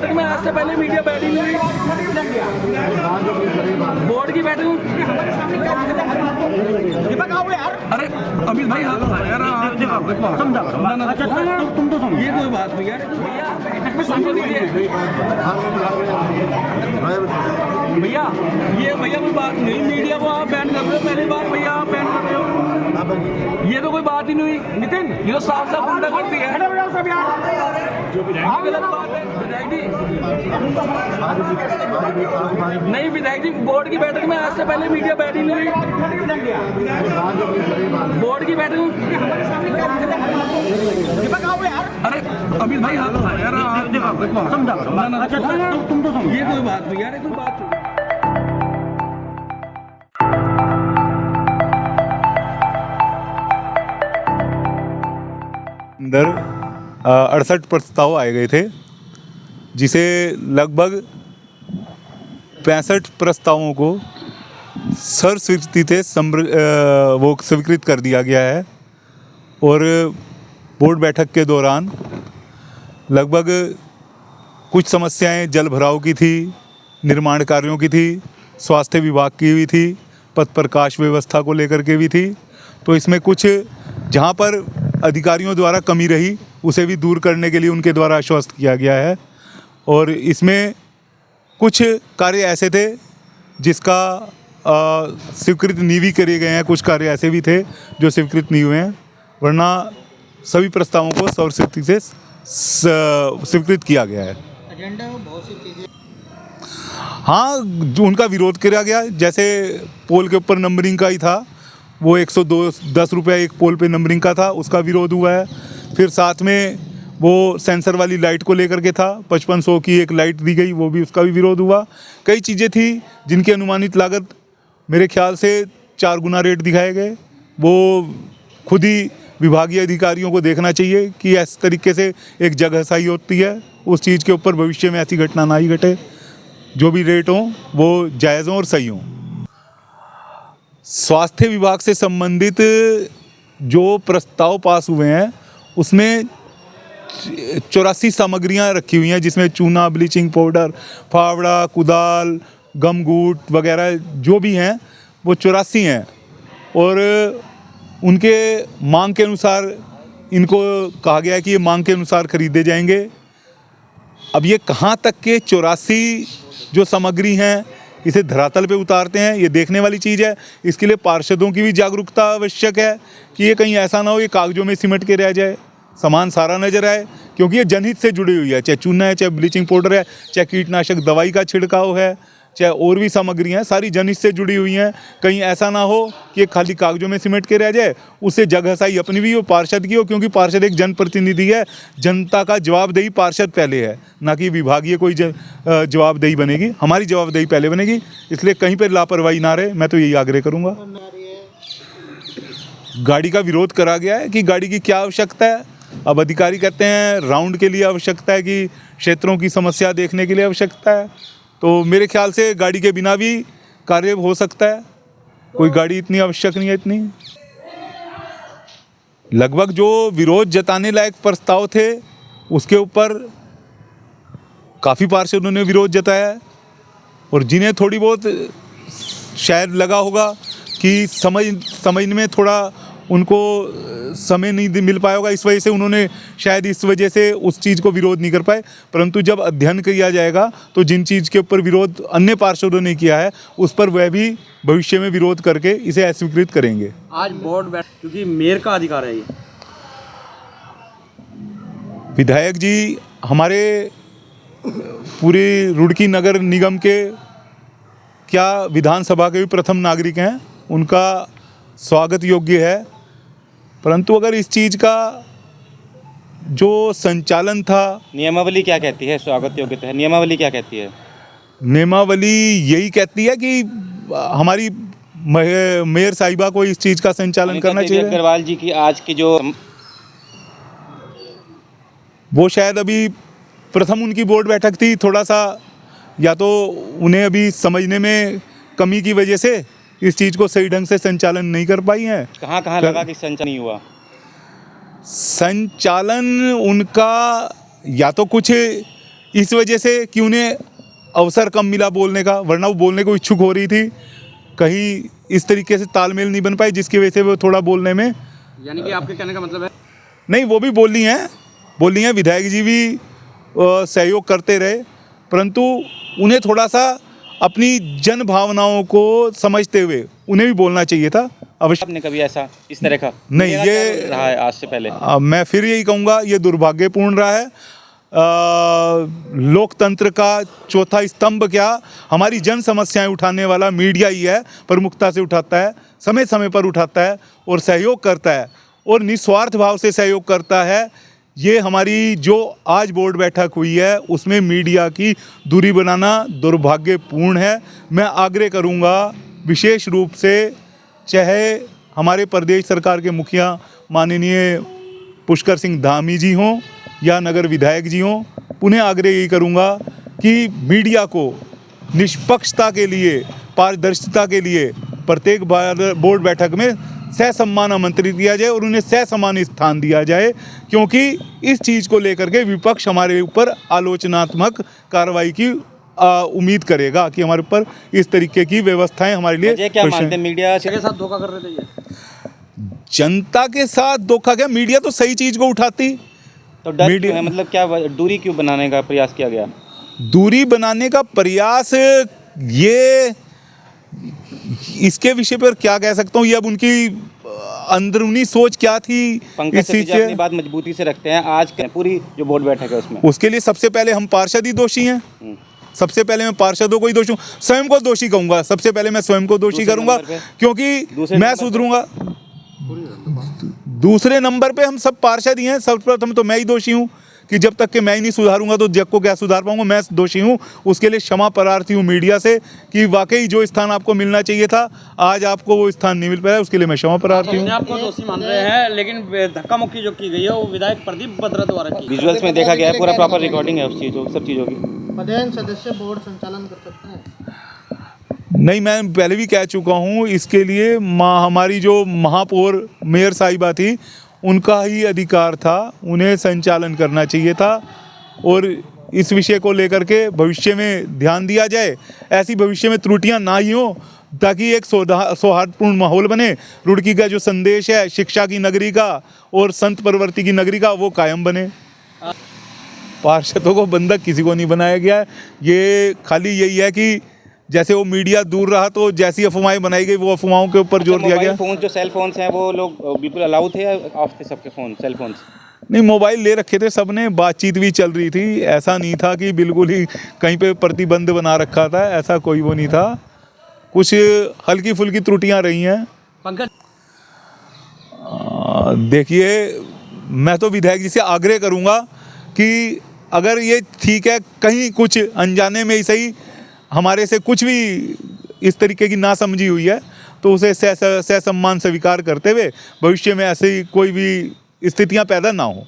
बैठक में आज से पहले मीडिया बैठी हुई, बोर्ड की बैठक। अरे अमित भाई यार तुम तो ये कोई बात नहीं यार, भैया ये भैया कोई बात नहीं, मीडिया को आप बैन कर रहे हो, पहली बार भैया आप बैन कर रहे हो, ये तो कोई बात ही नहीं हुई। नितिन ये तो साफ साफ गुंडा करती है, गलत बात है विधायक जी। नहीं विधायक जी, बोर्ड की बैठक में आज से पहले मीडिया बैठी नहीं हुई, बोर्ड की बैठक। अरे अमित भाई यार तुम तो ये कोई बात नहीं यार, कोई बात नहीं। अंदर 68 प्रस्ताव आए गए थे, जिसे लगभग 65 प्रस्तावों को सर्वस्वीकृति से वो स्वीकृत कर दिया गया है। और बोर्ड बैठक के दौरान लगभग कुछ समस्याएं जल भराव की थी, निर्माण कार्यों की थी, स्वास्थ्य विभाग की भी थी, पथ प्रकाश व्यवस्था को लेकर के भी थी। तो इसमें कुछ जहां पर अधिकारियों द्वारा कमी रही उसे भी दूर करने के लिए उनके द्वारा आश्वस्त किया गया है। और इसमें कुछ कार्य ऐसे थे जिसका स्वीकृत नहीं भी करे गए हैं, कुछ कार्य ऐसे भी थे जो स्वीकृत नहीं हुए हैं, वरना सभी प्रस्तावों को सर्वस्वीकृति से स्वीकृत किया गया है। एजेंडा बहुत सी चीजें, हाँ, जो उनका विरोध किया गया, जैसे पोल के ऊपर नंबरिंग का ही था, वो 110 रुपये एक पोल पे नंबरिंग का था, उसका विरोध हुआ है। फिर साथ में वो सेंसर वाली लाइट को लेकर के था, 5500 की एक लाइट दी गई, वो भी उसका भी विरोध हुआ। कई चीज़ें थी जिनकी अनुमानित लागत मेरे ख्याल से 4 गुना रेट दिखाए गए। वो खुद ही विभागीय अधिकारियों को देखना चाहिए कि इस तरीके से एक जगहसाई होती है, उस चीज़ के ऊपर भविष्य में ऐसी घटना ना ही घटे, जो भी रेट हों वो जायज़ हों और सही हों। स्वास्थ्य विभाग से संबंधित जो प्रस्ताव पास हुए हैं उसमें 84 सामग्रियां रखी हुई हैं, जिसमें चूना, ब्लीचिंग पाउडर, फावड़ा, कुदाल, गमगूट वगैरह जो भी हैं वो 84 हैं। और उनके मांग के अनुसार इनको कहा गया है कि ये मांग के अनुसार खरीदे जाएंगे। अब ये कहाँ तक के 84 जो सामग्री हैं इसे धरातल पे उतारते हैं, ये देखने वाली चीज़ है। इसके लिए पार्षदों की भी जागरूकता आवश्यक है कि ये कहीं ऐसा ना हो ये कागजों में सिमट के रह जाए, सामान सारा नजर आए, क्योंकि ये जनहित से जुड़ी हुई है, चाहे चूना है, चाहे ब्लीचिंग पाउडर है, चाहे कीटनाशक दवाई का छिड़काव है, चाहे और भी सामग्रियाँ हैं, सारी जनहित से जुड़ी हुई हैं। कहीं ऐसा ना हो कि ये खाली कागजों में सिमट के रह जाए, उससे जगहसाई अपनी भी हो, पार्षद की हो, क्योंकि पार्षद एक जनप्रतिनिधि है, जनता का जवाबदेही पार्षद पहले है, ना कि विभागीय कोई जवाबदेही बनेगी। हमारी जवाबदेही पहले बनेगी, इसलिए कहीं पर लापरवाही ना रहे, मैं तो यही आग्रह करूँगा। गाड़ी का विरोध करा गया है कि गाड़ी की क्या आवश्यकता है। अब अधिकारी कहते हैं राउंड के लिए आवश्यकता है कि क्षेत्रों की समस्या देखने के लिए आवश्यकता है, तो मेरे ख्याल से गाड़ी के बिना भी कार्य हो सकता है, कोई गाड़ी इतनी आवश्यक नहीं है। इतनी लगभग जो विरोध जताने लायक प्रस्ताव थे उसके ऊपर काफ़ी पार्षदों ने विरोध जताया है, और जिन्हें थोड़ी बहुत शायद लगा होगा कि समझने में थोड़ा उनको समय नहीं मिल पाया होगा, इस वजह से उन्होंने शायद इस वजह से उस चीज़ को विरोध नहीं कर पाए। परंतु जब अध्ययन किया जाएगा तो जिन चीज़ के ऊपर विरोध अन्य पार्षदों ने किया है उस पर वह भी भविष्य में विरोध करके इसे अस्वीकृत करेंगे। आज बोर्ड बैठ, क्योंकि मेयर का अधिकार है ये। विधायक जी हमारे पूरी रुड़की नगर निगम के क्या विधानसभा के भी प्रथम नागरिक हैं, उनका स्वागत योग्य है। परंतु अगर इस चीज़ का जो संचालन था, नियमावली क्या कहती है? स्वागत योग्य है, नियमावली क्या कहती है? नियमावली यही कहती है कि हमारी मेयर साहिबा को इस चीज़ का संचालन करना चाहिए। अग्रवाल जी की आज की जो वो शायद अभी प्रथम उनकी बोर्ड बैठक थी, थोड़ा सा या तो उन्हें अभी समझने में कमी की वजह से इस चीज़ को सही ढंग से संचालन नहीं कर पाई हैं। कहाँ लगा कि संचालन नहीं हुआ? संचालन उनका या तो कुछ इस वजह से कि उन्हें अवसर कम मिला बोलने का, वरना वो बोलने को इच्छुक हो रही थी, कहीं इस तरीके से तालमेल नहीं बन पाई जिसकी वजह से वो थोड़ा बोलने में, यानी कि आपके कहने का मतलब है नहीं वो भी बोल रही हैं, विधायक जी भी सहयोग करते रहे, परंतु उन्हें थोड़ा सा अपनी जन भावनाओं को समझते हुए उन्हें भी बोलना चाहिए था अवश्य। आपने कभी ऐसा इस तरह का नहीं, मेरा ये क्या रहा है आज से पहले? मैं फिर यही कहूँगा, ये दुर्भाग्यपूर्ण रहा है। लोकतंत्र का चौथा स्तंभ क्या, हमारी जन समस्याएं उठाने वाला मीडिया ही है, प्रमुखता से उठाता है, समय समय पर उठाता है और सहयोग करता है और निस्वार्थ भाव से सहयोग करता है। ये हमारी जो आज बोर्ड बैठक हुई है उसमें मीडिया की दूरी बनाना दुर्भाग्यपूर्ण है। मैं आग्रह करूँगा विशेष रूप से, चाहे हमारे प्रदेश सरकार के मुखिया माननीय पुष्कर सिंह धामी जी हों या नगर विधायक जी हों, पुनः आग्रह यही करूँगा कि मीडिया को निष्पक्षता के लिए, पारदर्शिता के लिए प्रत्येक बोर्ड बैठक में सहसम्मान आमंत्रित किया जाए और उन्हें सहसमान स्थान दिया जाए, क्योंकि इस चीज़ को लेकर के विपक्ष हमारे ऊपर आलोचनात्मक कार्रवाई की उम्मीद करेगा कि हमारे ऊपर इस तरीके की व्यवस्थाएं हमारे लिए। क्या मानते हैं मीडिया के साथ धोखा कर रहे थे ये? जनता के साथ धोखा क्या, मीडिया तो सही चीज़ को उठाती, तो डर क्यों है? मतलब क्या दूरी क्यों बनाने का प्रयास किया गया? दूरी बनाने का प्रयास, ये इसके विषय पर क्या कह सकता हूँ, ये अब उनकी अंदरूनी सोच क्या थी पंकज इस चीज से। अपनी बात मजबूती से रखते हैं, आज पूरी जो बोर्ड बैठक है उसमें उसके लिए सबसे पहले हम पार्षद ही दोषी हैं। सबसे पहले मैं पार्षदों को ही दोषी हूँ, स्वयं को दोषी कहूँगा, सबसे पहले मैं स्वयं को दोषी करूँगा, क्योंकि मैं सुधरूंगा। दूसरे नंबर पे हम सब पार्षद ही हैं, सर्वप्रथम तो मैं ही दोषी हूँ कि जब तक कि मैं ही नहीं सुधारूंगा तो जग को क्या सुधार पाऊंगा। मैं दोषी हूँ, उसके लिए क्षमा प्रार्थी हूँ मीडिया से कि वाकई जो स्थान आपको मिलना चाहिए था आज आपको वो स्थान नहीं मिल पाया, उसके लिए मैं क्षमा प्रार्थी हूँ। आपको दोषी मान रहे हैं, लेकिन धक्का मुक्की जो की गई है वो विधायक प्रदीप बत्रा द्वारा की। विजुअल्स में देखा गया है, पूरा प्रॉपर रिकॉर्डिंग है उस चीज़ों सब चीज़ों की। पदेन सदस्य बोर्ड संचालन कर सकते हैं? नहीं, मैं पहले भी कह चुका हूँ, इसके लिए हमारी जो महापौर मेयर साहिबा थी उनका ही अधिकार था, उन्हें संचालन करना चाहिए था और इस विषय को लेकर के भविष्य में ध्यान दिया जाए, ऐसी भविष्य में त्रुटियां ना ही हो, ताकि एक सौहार्दपूर्ण माहौल बने। रुड़की का जो संदेश है शिक्षा की नगरी का और संत प्रवृत्ति की नगरी का, वो कायम बने। पार्षदों को बंधक किसी को नहीं बनाया गया है, ये खाली यही है कि जैसे वो मीडिया दूर रहा तो जैसी अफवाहें बनाई गई वो अफवाहों के ऊपर जोर दिया गया। फोन जो सेल फोन्स हैं वो लोग बिल्कुल अलाउ थे या ऑफ थे सबके फोन, सेल फोन्स? नहीं, मोबाइल ले रखे थे सबने, बातचीत भी चल रही थी, ऐसा नहीं था कि बिल्कुल ही कहीं पे प्रतिबंध बना रखा था, ऐसा कोई वो नहीं था। कुछ हल्की फुल्की त्रुटियां रही हैं। पंकज देखिए, मैं तो विधायक जी से आग्रह करूंगा कि अगर ये ठीक है, कहीं कुछ अनजाने में ही सही हमारे से कुछ भी इस तरीके की नासमझी हुई है तो उसे सहसम्मान स्वीकार करते हुए भविष्य में ऐसी कोई भी स्थितियां पैदा ना हो।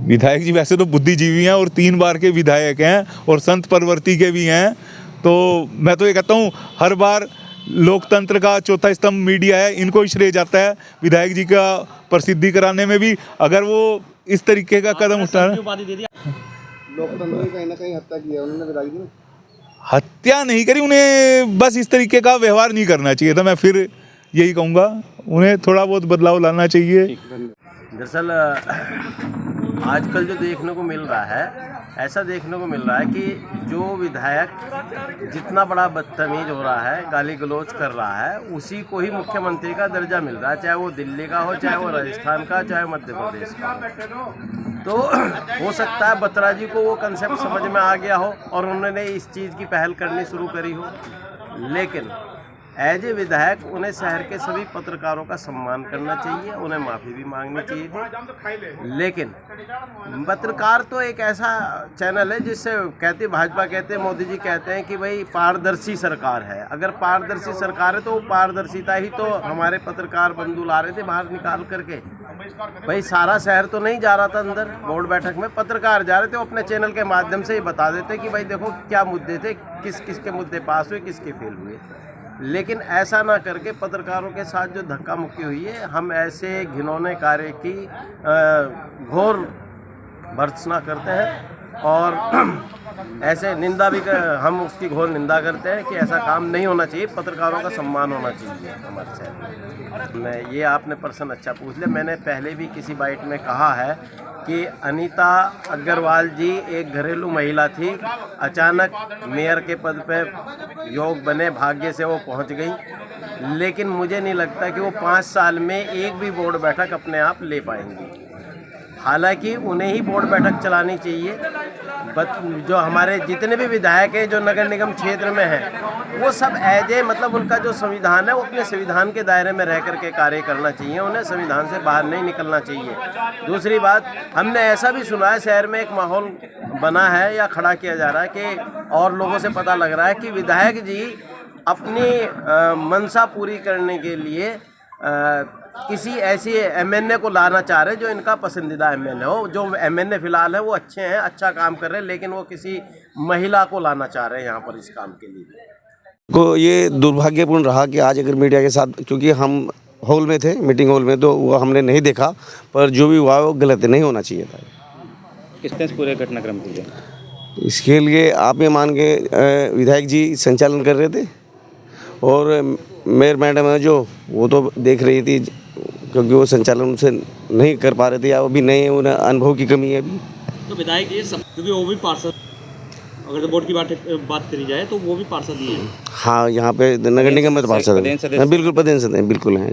विधायक जी वैसे तो बुद्धिजीवी हैं और 3 बार के विधायक हैं और संत प्रवृत्ति के भी हैं, तो मैं तो ये कहता हूँ हर बार लोकतंत्र का चौथा स्तंभ मीडिया है, इनको ही श्रेय जाता है विधायक जी का प्रसिद्धि कराने में भी। अगर वो इस तरीके का कदम उठा, लोकतंत्र की कहीं ना कहीं हत्या की है उन्होंने विधायक जी ने। हत्या नहीं करी, उन्हें बस इस तरीके का व्यवहार नहीं करना चाहिए था। मैं फिर यही कहूँगा, उन्हें थोड़ा बहुत बदलाव लाना चाहिए। दरअसल आजकल जो देखने को मिल रहा है, ऐसा देखने को मिल रहा है कि जो विधायक जितना बड़ा बदतमीज हो रहा है, गाली गलौज कर रहा है, उसी को ही मुख्यमंत्री का दर्जा मिल रहा है, चाहे वो दिल्ली का हो, चाहे वो राजस्थान का, चाहे मध्य प्रदेश का हो। तो हो सकता है बत्रा जी को वो कंसेप्ट समझ में आ गया हो और उन्होंने इस चीज़ की पहल करनी शुरू करी हो, लेकिन एज ए विधायक उन्हें शहर के सभी पत्रकारों का सम्मान करना चाहिए, उन्हें माफ़ी भी मांगनी चाहिए थी। लेकिन पत्रकार तो एक ऐसा चैनल है जिससे कहते भाजपा कहते हैं, मोदी जी कहते हैं कि भाई पारदर्शी सरकार है। अगर पारदर्शी सरकार है तो वो पारदर्शिता ही तो हमारे पत्रकार बंधु ला रहे थे बाहर निकाल करके। भाई सारा शहर तो नहीं जा रहा था अंदर बोर्ड बैठक में, पत्रकार जा रहे थे, वो अपने चैनल के माध्यम से ही बता देते कि भाई देखो क्या मुद्दे थे, किस किस के मुद्दे पास हुए, किसके फेल हुए। लेकिन ऐसा ना करके पत्रकारों के साथ जो धक्का मुक्की हुई है, हम ऐसे घिनौने कार्य की घोर भर्त्सना करते हैं और ऐसे निंदा भी हम उसकी घोर निंदा करते हैं कि ऐसा काम नहीं होना चाहिए। पत्रकारों का सम्मान होना चाहिए हमारे शहर में। ये आपने प्रश्न अच्छा पूछ लिया। मैंने पहले भी किसी बाइट में कहा है कि अनीता अग्रवाल जी एक घरेलू महिला थी, अचानक मेयर के पद पे योग बने, भाग्य से वो पहुंच गई, लेकिन मुझे नहीं लगता कि वो 5 साल में एक भी बोर्ड बैठक अपने आप ले पाएंगी। हालांकि उन्हें ही बोर्ड बैठक चलानी चाहिए। जो हमारे जितने भी विधायक हैं जो नगर निगम क्षेत्र में हैं, वो सब मतलब उनका जो संविधान है वो अपने संविधान के दायरे में रह करके कार्य करना चाहिए, उन्हें संविधान से बाहर नहीं निकलना चाहिए। दूसरी बात, हमने ऐसा भी सुना है शहर में एक माहौल बना है या खड़ा किया जा रहा है कि और लोगों से पता लग रहा है कि विधायक जी अपनी मंशा पूरी करने के लिए किसी ऐसे एमएनए को लाना चाह रहे जो इनका पसंदीदा एमएनए हो। जो एमएनए फिलहाल है वो अच्छे हैं, अच्छा काम कर रहे हैं, लेकिन वो किसी महिला को लाना चाह रहे हैं यहाँ पर इस काम के लिए। को ये दुर्भाग्यपूर्ण रहा कि आज अगर मीडिया के साथ, क्योंकि हम हॉल में थे, मीटिंग हॉल में, तो वो हमने नहीं देखा, पर जो भी हुआ वो गलत नहीं होना चाहिए था। किस तरह से पूरे घटनाक्रम के लिए? इसके लिए आप ये मान के विधायक जी संचालन कर रहे थे और मेयर मैडम है जो वो तो देख रही थी, क्योंकि वो संचालन उनसे नहीं कर पा रहे थे या वो भी नहीं, उन्हें अनुभव की कमी है अभी। तो विधायक ये सब, क्योंकि वो भी पार्षद, अगर तो बोर्ड की बात करी जाए तो वो भी पार्षद ही है। हाँ, यहाँ पे नगर निगम में तो पार्षद है, बिल्कुल पदेन से बिल्कुल हैं।